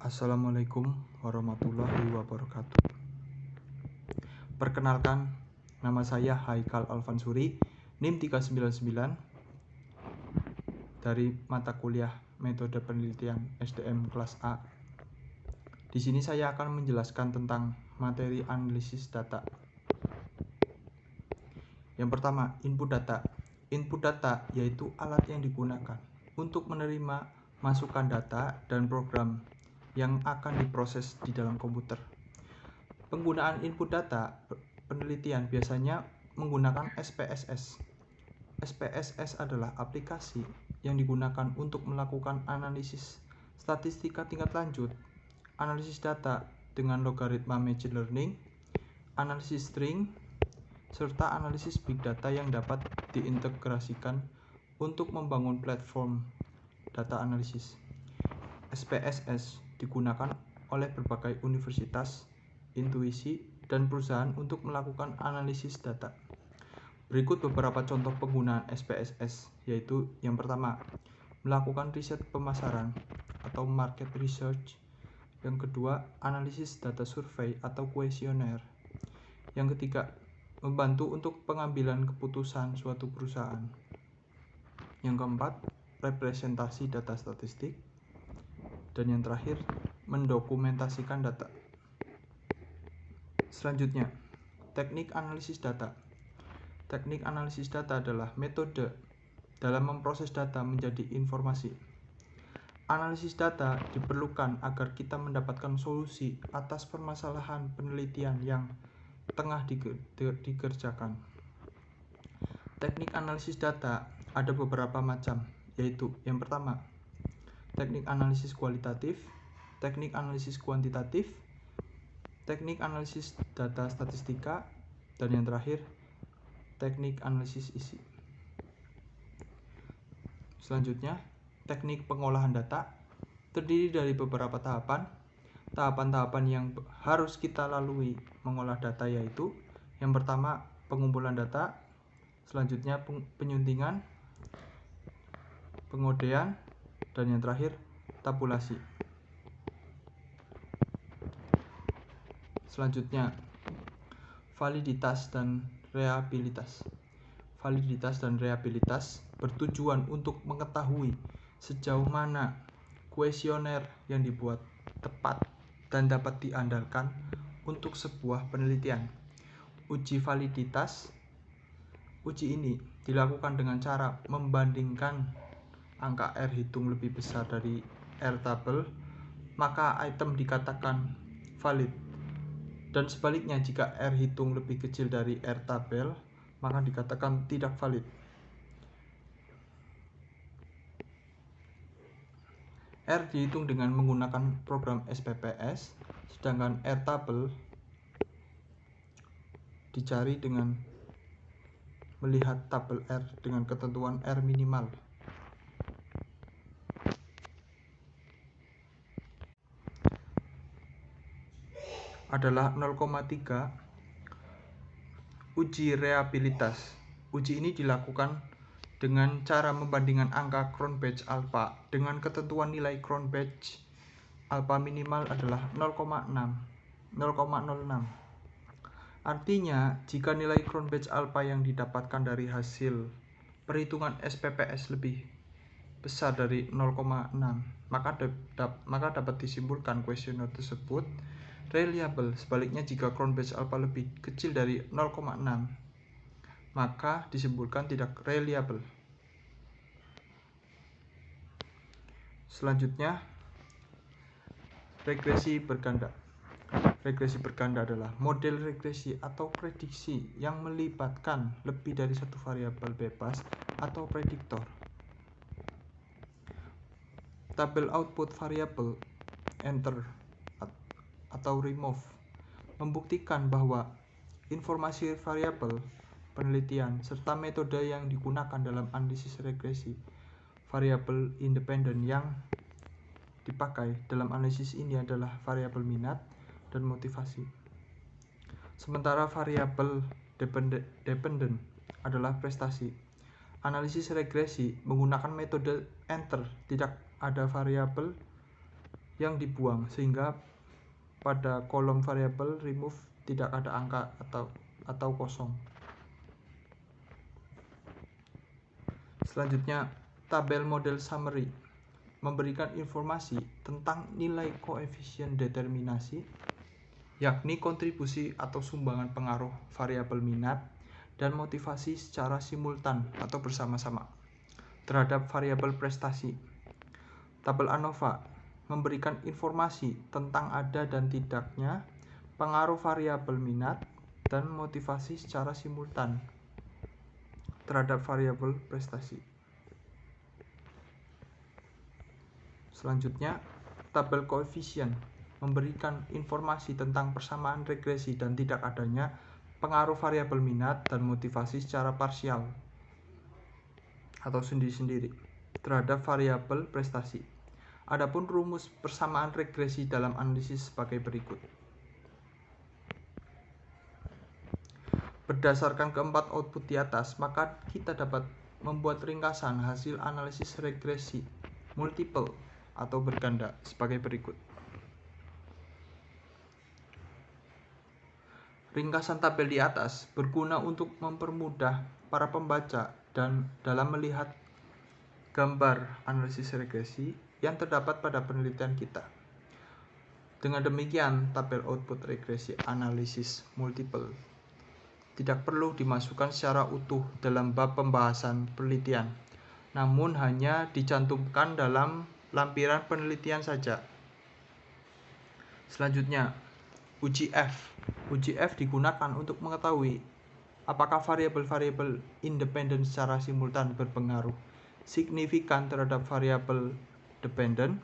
Assalamualaikum warahmatullahi wabarakatuh. Perkenalkan, nama saya Haikal Alfansuri, NIM 399 dari mata kuliah Metode Penelitian SDM kelas A. Di sini saya akan menjelaskan tentang materi analisis data. Yang pertama, input data. Input data yaitu alat yang digunakan untuk menerima masukan data dan program yang akan diproses di dalam komputer. Penggunaan input data penelitian biasanya menggunakan SPSS. SPSS adalah aplikasi yang digunakan untuk melakukan analisis statistika tingkat lanjut, analisis data dengan logaritma machine learning, analisis string, serta analisis big data yang dapat diintegrasikan untuk membangun platform data analisis. SPSS digunakan oleh berbagai universitas, intuisi, dan perusahaan untuk melakukan analisis data. Berikut beberapa contoh penggunaan SPSS, yaitu yang pertama, melakukan riset pemasaran atau market research. Yang kedua, analisis data survei atau kuesioner. Yang ketiga, membantu untuk pengambilan keputusan suatu perusahaan. Yang keempat, representasi data statistik. Dan yang terakhir, mendokumentasikan data. Selanjutnya, teknik analisis data. Teknik analisis data adalah metode dalam memproses data menjadi informasi. Analisis data diperlukan agar kita mendapatkan solusi atas permasalahan penelitian yang tengah dikerjakan. Teknik analisis data ada beberapa macam, yaitu yang pertama, teknik analisis kualitatif, teknik analisis kuantitatif, teknik analisis data statistika, dan yang terakhir, teknik analisis isi. Selanjutnya, teknik pengolahan data terdiri dari beberapa tahapan. Tahapan-tahapan yang harus kita lalui mengolah data yaitu yang pertama, pengumpulan data, selanjutnya penyuntingan, pengodean, dan yang terakhir, tabulasi. Selanjutnya, validitas dan reliabilitas. Validitas dan reliabilitas bertujuan untuk mengetahui sejauh mana kuesioner yang dibuat tepat dan dapat diandalkan untuk sebuah penelitian. Uji validitas. Uji ini dilakukan dengan cara membandingkan angka R hitung lebih besar dari R tabel, maka item dikatakan valid. Dan sebaliknya, jika R hitung lebih kecil dari R tabel, maka dikatakan tidak valid. R dihitung dengan menggunakan program SPPS, sedangkan R tabel dicari dengan melihat tabel R dengan ketentuan R minimal. Adalah 0,3. Uji reliabilitas. Uji ini dilakukan dengan cara membandingkan angka Cronbach alpha dengan ketentuan nilai Cronbach alpha minimal adalah 0,06. Artinya, jika nilai Cronbach alpha yang didapatkan dari hasil perhitungan SPPS lebih besar dari 0,6, maka dapat disimpulkan kuesioner tersebut reliable. Sebaliknya, jika Cronbach alpha lebih kecil dari 0,6, maka disimpulkan tidak reliable. Selanjutnya, regresi berganda. Regresi berganda adalah model regresi atau prediksi yang melibatkan lebih dari satu variabel bebas atau prediktor. Tabel output variabel enter atau remove membuktikan bahwa informasi variabel penelitian serta metode yang digunakan dalam analisis regresi. Variabel independen yang dipakai dalam analisis ini adalah variabel minat dan motivasi. Sementara variabel dependen adalah prestasi. Analisis regresi menggunakan metode enter, tidak ada variabel yang dibuang, sehingga pada kolom variabel remove tidak ada angka atau kosong. Selanjutnya, tabel model summary memberikan informasi tentang nilai koefisien determinasi, yakni kontribusi atau sumbangan pengaruh variabel minat dan motivasi secara simultan atau bersama-sama terhadap variabel prestasi. Tabel ANOVA memberikan informasi tentang ada dan tidaknya pengaruh variabel minat dan motivasi secara simultan terhadap variabel prestasi. Selanjutnya, tabel koefisien memberikan informasi tentang persamaan regresi dan tidak adanya pengaruh variabel minat dan motivasi secara parsial atau sendiri-sendiri terhadap variabel prestasi. Adapun rumus persamaan regresi dalam analisis sebagai berikut. Berdasarkan keempat output di atas, maka kita dapat membuat ringkasan hasil analisis regresi multiple atau berganda sebagai berikut. Ringkasan tabel di atas berguna untuk mempermudah para pembaca dan dalam melihat gambar analisis regresi yang terdapat pada penelitian kita. Dengan demikian, tabel output regresi analisis multiple tidak perlu dimasukkan secara utuh dalam bab pembahasan penelitian, namun hanya dicantumkan dalam lampiran penelitian saja. Selanjutnya, uji F. Uji F digunakan untuk mengetahui apakah variabel-variabel independen secara simultan berpengaruh signifikan terhadap variabel dependen.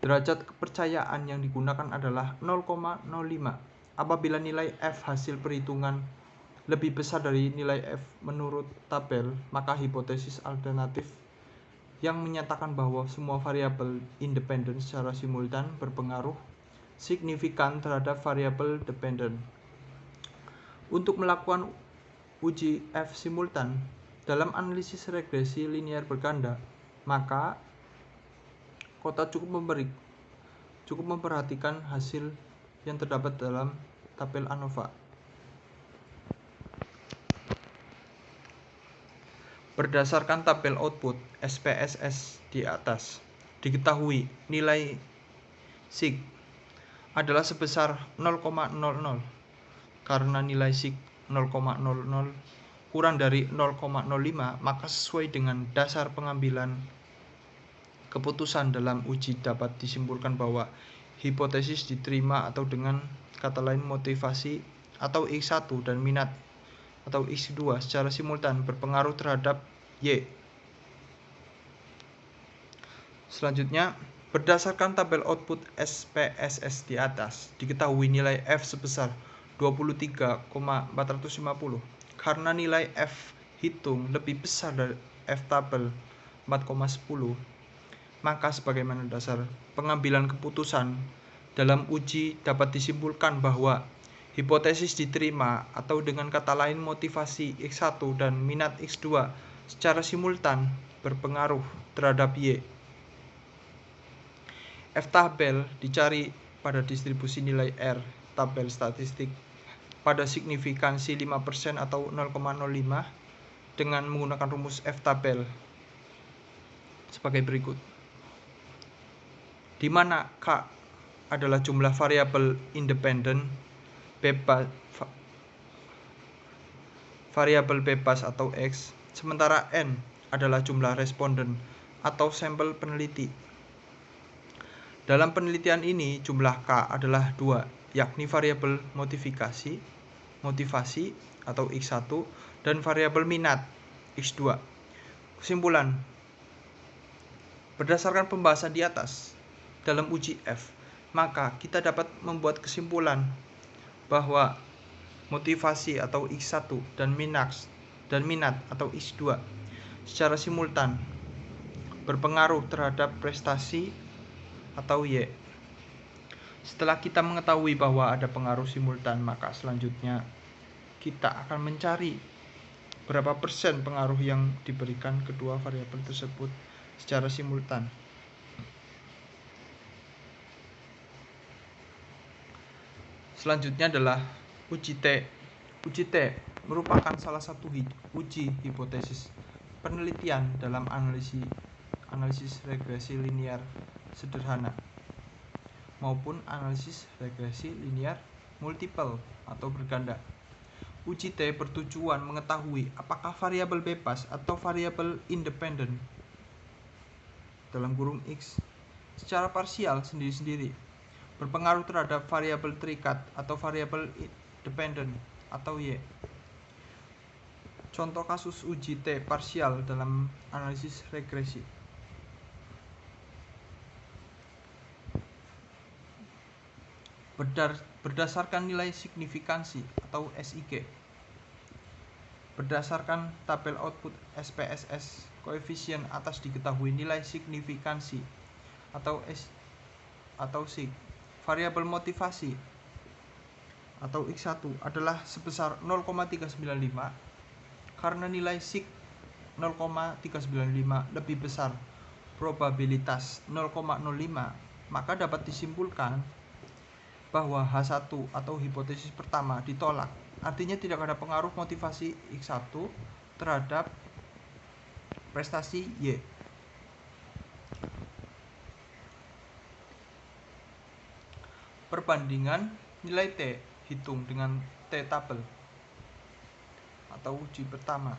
Derajat kepercayaan yang digunakan adalah 0,05. Apabila nilai F hasil perhitungan lebih besar dari nilai F menurut tabel, maka hipotesis alternatif yang menyatakan bahwa semua variabel independen secara simultan berpengaruh signifikan terhadap variabel dependen. Untuk melakukan uji F simultan dalam analisis regresi linear berganda, maka Kota cukup memperhatikan hasil yang terdapat dalam tabel ANOVA. Berdasarkan tabel output SPSS di atas, diketahui nilai sig adalah sebesar 0,00. Karena nilai sig 0,00 kurang dari 0,05, maka sesuai dengan dasar pengambilan keputusan dalam uji dapat disimpulkan bahwa hipotesis diterima atau dengan kata lain motivasi atau X1 dan minat atau X2 secara simultan berpengaruh terhadap Y. Selanjutnya, berdasarkan tabel output SPSS di atas, diketahui nilai F sebesar 23,450. Karena nilai F hitung lebih besar dari F tabel 4,10, maka sebagaimana dasar pengambilan keputusan dalam uji dapat disimpulkan bahwa hipotesis diterima atau dengan kata lain motivasi X1 dan minat X2 secara simultan berpengaruh terhadap Y. F tabel dicari pada distribusi nilai R tabel statistik pada signifikansi 5% atau 0,05 dengan menggunakan rumus F tabel sebagai berikut. Di mana K adalah jumlah variabel independen variabel bebas atau X, sementara N adalah jumlah responden atau sampel peneliti. Dalam penelitian ini, jumlah K adalah 2, yakni variabel motivasi atau X1 dan variabel minat X2. Kesimpulan, berdasarkan pembahasan di atas dalam uji F, maka kita dapat membuat kesimpulan bahwa motivasi atau X1 dan minat atau X2 secara simultan berpengaruh terhadap prestasi atau Y. Setelah kita mengetahui bahwa ada pengaruh simultan, maka selanjutnya kita akan mencari berapa persen pengaruh yang diberikan kedua variabel tersebut secara simultan. Selanjutnya adalah uji T. Uji T merupakan salah satu uji hipotesis penelitian dalam analisis regresi linear sederhana maupun analisis regresi linear multiple atau berganda. Uji T bertujuan mengetahui apakah variabel bebas atau variabel independen dalam kurung X secara parsial sendiri-sendiri berpengaruh terhadap variabel terikat atau variabel dependen atau Y. Contoh kasus uji T parsial dalam analisis regresi. Berdasarkan nilai signifikansi atau SIG. Berdasarkan tabel output SPSS, koefisien atas diketahui nilai signifikansi atau SIG. Variabel motivasi atau X1 adalah sebesar 0,395 karena nilai SIG 0,395 lebih besar probabilitas 0,05, maka dapat disimpulkan bahwa H1 atau hipotesis pertama ditolak. Artinya tidak ada pengaruh motivasi X1 terhadap prestasi Y. Perbandingan nilai T hitung dengan T tabel atau uji pertama.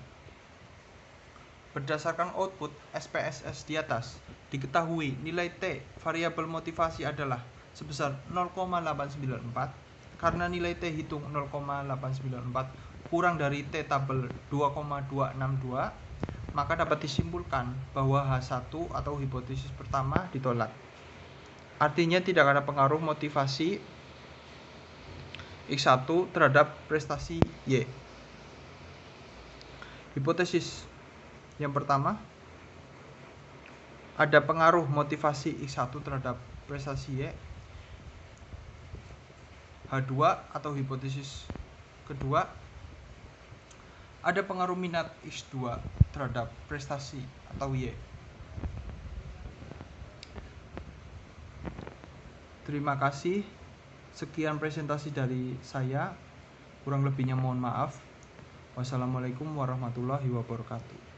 Berdasarkan output SPSS di atas, diketahui nilai T variabel motivasi adalah sebesar 0,894 karena nilai T hitung 0,894 kurang dari T tabel 2,262, maka dapat disimpulkan bahwa H1 atau hipotesis pertama ditolak. Artinya tidak ada pengaruh motivasi X1 terhadap prestasi Y. Hipotesis yang pertama, ada pengaruh motivasi X1 terhadap prestasi Y. H2 atau hipotesis kedua, ada pengaruh minat X2 terhadap prestasi atau Y. Terima kasih. Sekian presentasi dari saya. Kurang lebihnya mohon maaf. Wassalamualaikum warahmatullahi wabarakatuh.